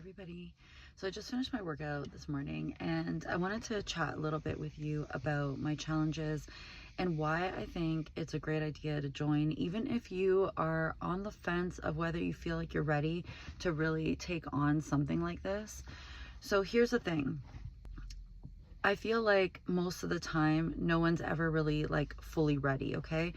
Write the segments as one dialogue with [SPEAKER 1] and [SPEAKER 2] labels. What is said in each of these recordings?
[SPEAKER 1] everybody. So I just finished my workout this morning and I wanted to chat a little bit with you about my challenges and why I think it's a great idea to join, even if you are on the fence of whether you feel like you're ready to really take on something like this. So here's the thing. I feel like most of the time, no one's ever really like fully ready, okay?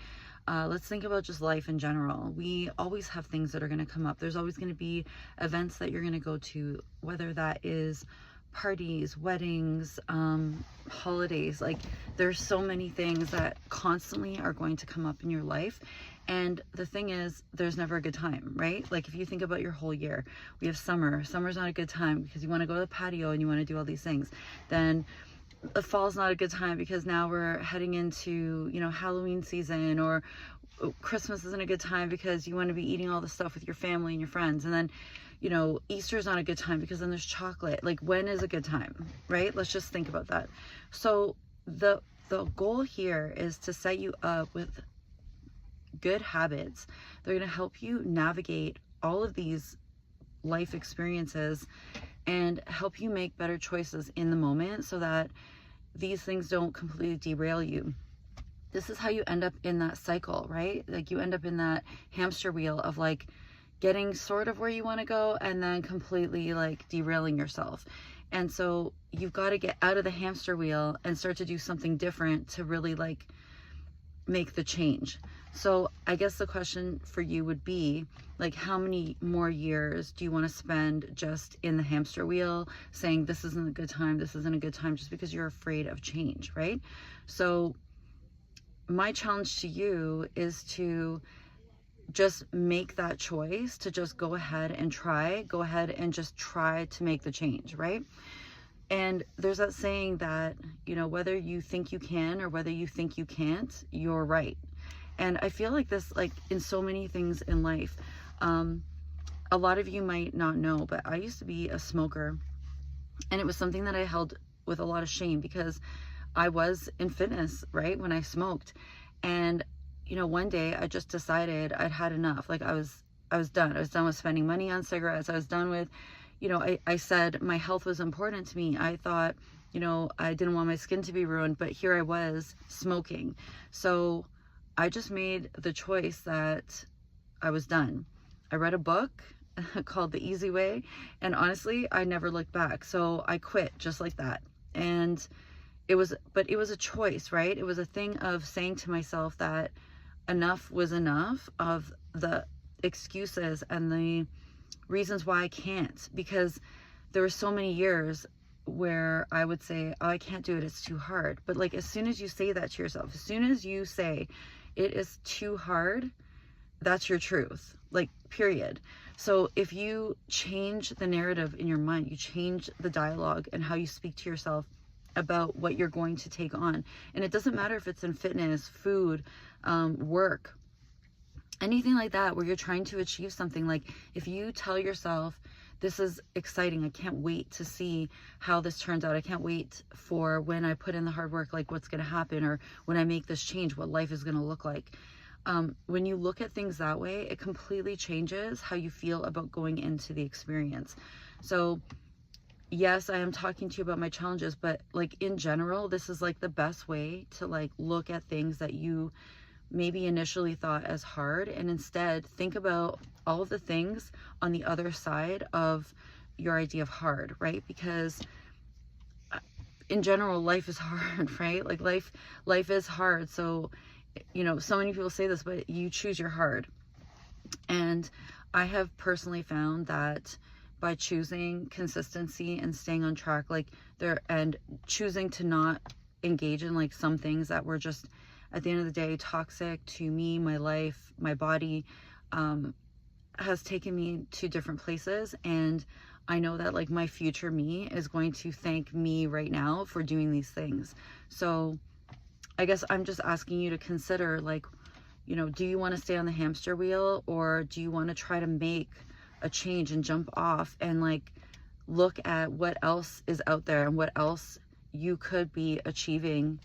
[SPEAKER 1] Let's think about just life in general. We always have things that are going to come up. There's always going to be events that you're going to go to, whether that is parties, weddings, holidays. Like there's so many things that constantly are going to come up in your life. And the thing is, there's never a good time, right? Like if you think about your whole year, we have summer. Summer's not a good time because you want to go to the patio and you want to do all these things. Then the fall's not a good time because now we're heading into, Halloween season, or Christmas isn't a good time because you want to be eating all the stuff with your family and your friends. And then, Easter's not a good time because then there's chocolate. Like when is a good time, right? Let's just think about that. So the goal here is to set you up with good habits. They're going to help you navigate all of these life experiences and help you make better choices in the moment so that these things don't completely derail you. This is how you end up in that cycle, right? Like you end up in that hamster wheel of like getting sort of where you want to go and then completely like derailing yourself. And so you've got to get out of the hamster wheel and start to do something different to really like make the change. So I guess the question for you would be like, how many more years do you want to spend just in the hamster wheel saying this isn't a good time, this isn't a good time, just because you're afraid of change, right? So my challenge to you is to just make that choice, to just go ahead and just try to make the change, right? And there's that saying that, whether you think you can or whether you think you can't, you're right. And I feel like this, like in so many things in life, a lot of you might not know, but I used to be a smoker, and it was something that I held with a lot of shame because I was in fitness, right, when I smoked. And, one day I just decided I'd had enough. Like I was done. I was done with spending money on cigarettes. I was done with, I said my health was important to me. I thought, I didn't want my skin to be ruined, but here I was smoking. So I just made the choice that I was done. I read a book called The Easy Way, and honestly, I never looked back. So I quit just like that. And it was a choice, right? It was a thing of saying to myself that enough was enough of the excuses and the reasons why I can't, because there were so many years where I would say, oh, I can't do it, it's too hard. But like as soon as you say that to yourself, as soon as you say it is too hard, that's your truth, like period. So if you change the narrative in your mind, you change the dialogue and how you speak to yourself about what you're going to take on. And it doesn't matter if it's in fitness, food, work, anything like that, where you're trying to achieve something. Like if you tell yourself, this is exciting, I can't wait to see how this turns out, I can't wait for when I put in the hard work, like what's going to happen, or when I make this change, what life is going to look like. When you look at things that way, it completely changes how you feel about going into the experience. So yes, I am talking to you about my challenges, but like in general, this is like the best way to like look at things that you maybe initially thought as hard, and instead think about all of the things on the other side of your idea of hard, right? Because in general, life is hard, right? Like life is hard. So, so many people say this, but you choose your hard. And I have personally found that by choosing consistency and staying on track, and choosing to not engage in like some things that were just at the end of the day toxic to me, my life, my body, has taken me to different places. And I know that like my future me is going to thank me right now for doing these things. So I guess I'm just asking you to consider, like, do you want to stay on the hamster wheel, or do you want to try to make a change and jump off and like look at what else is out there and what else you could be achieving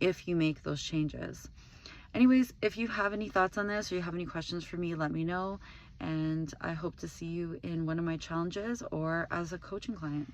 [SPEAKER 1] if you make those changes. Anyways, if you have any thoughts on this or you have any questions for me, let me know. and I hope to see you in one of my challenges or as a coaching client.